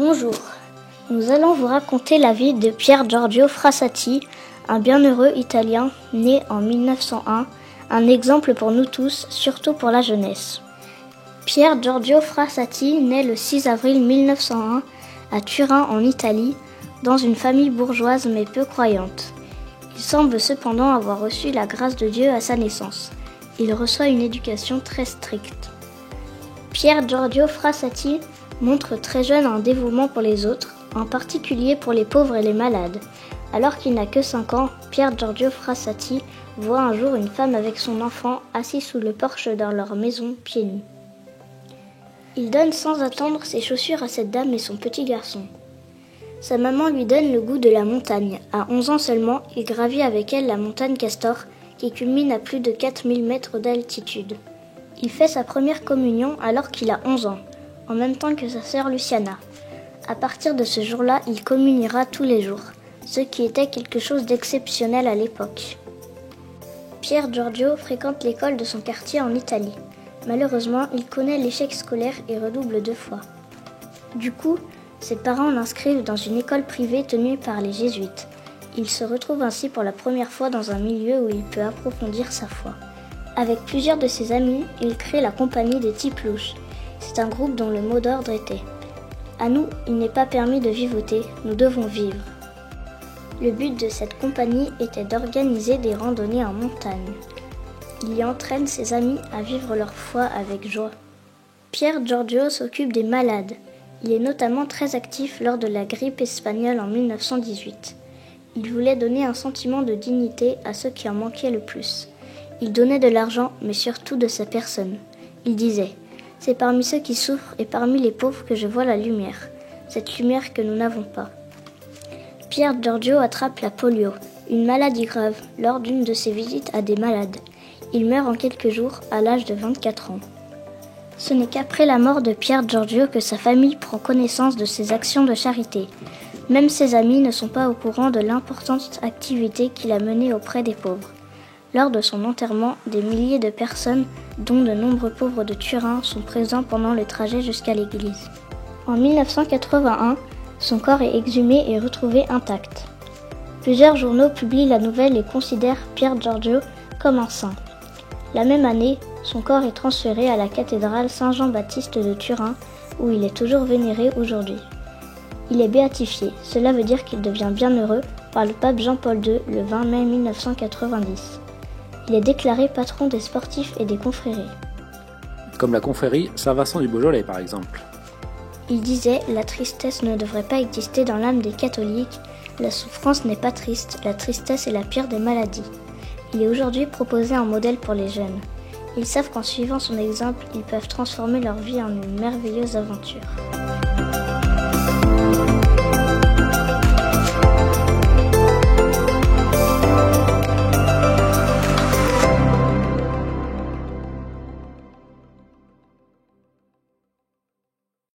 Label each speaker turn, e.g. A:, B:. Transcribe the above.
A: Bonjour, nous allons vous raconter la vie de Pier Giorgio Frassati, un bienheureux Italien né en 1901, un exemple pour nous tous, surtout pour la jeunesse. Pier Giorgio Frassati naît le 6 avril 1901 à Turin en Italie, dans une famille bourgeoise mais peu croyante. Il semble cependant avoir reçu la grâce de Dieu à sa naissance. Il reçoit une éducation très stricte. Pier Giorgio Frassati montre très jeune un dévouement pour les autres, en particulier pour les pauvres et les malades. Alors qu'il n'a que 5 ans, Pier Giorgio Frassati voit un jour une femme avec son enfant assis sous le porche de leur maison, pieds nus. Il donne sans attendre ses chaussures à cette dame et son petit garçon. Sa maman lui donne le goût de la montagne. À 11 ans seulement, il gravit avec elle la montagne Castor, qui culmine à plus de 4000 mètres d'altitude. Il fait sa première communion alors qu'il a 11 ans, en même temps que sa sœur Luciana. À partir de ce jour-là, il communiera tous les jours, ce qui était quelque chose d'exceptionnel à l'époque. Pier Giorgio fréquente l'école de son quartier en Italie. Malheureusement, il connaît l'échec scolaire et redouble 2 fois. Du coup, ses parents l'inscrivent dans une école privée tenue par les jésuites. Il se retrouve ainsi pour la première fois dans un milieu où il peut approfondir sa foi. Avec plusieurs de ses amis, il crée la compagnie des Types Louches. C'est un groupe dont le mot d'ordre était « À nous, il n'est pas permis de vivoter, nous devons vivre ». Le but de cette compagnie était d'organiser des randonnées en montagne. Il y entraîne ses amis à vivre leur foi avec joie. Pier Giorgio s'occupe des malades. Il est notamment très actif lors de la grippe espagnole en 1918. Il voulait donner un sentiment de dignité à ceux qui en manquaient le plus. Il donnait de l'argent, mais surtout de sa personne. Il disait « C'est parmi ceux qui souffrent et parmi les pauvres que je vois la lumière, cette lumière que nous n'avons pas. » Pier Giorgio attrape la polio, une maladie grave, lors d'une de ses visites à des malades. Il meurt en quelques jours, à l'âge de 24 ans. Ce n'est qu'après la mort de Pier Giorgio que sa famille prend connaissance de ses actions de charité. Même ses amis ne sont pas au courant de l'importante activité qu'il a menée auprès des pauvres. Lors de son enterrement, des milliers de personnes, dont de nombreux pauvres de Turin, sont présents pendant le trajet jusqu'à l'église. En 1981, son corps est exhumé et retrouvé intact. Plusieurs journaux publient la nouvelle et considèrent Pier Giorgio comme un saint. La même année, son corps est transféré à la cathédrale Saint-Jean-Baptiste de Turin, où il est toujours vénéré aujourd'hui. Il est béatifié, cela veut dire qu'il devient bienheureux par le pape Jean-Paul II le 20 mai 1990. Il est déclaré patron des sportifs et des confréries.
B: Comme la confrérie Saint-Vincent du Beaujolais par exemple.
A: Il disait « La tristesse ne devrait pas exister dans l'âme des catholiques. La souffrance n'est pas triste, la tristesse est la pire des maladies. » Il est aujourd'hui proposé un modèle pour les jeunes. Ils savent qu'en suivant son exemple, ils peuvent transformer leur vie en une merveilleuse aventure.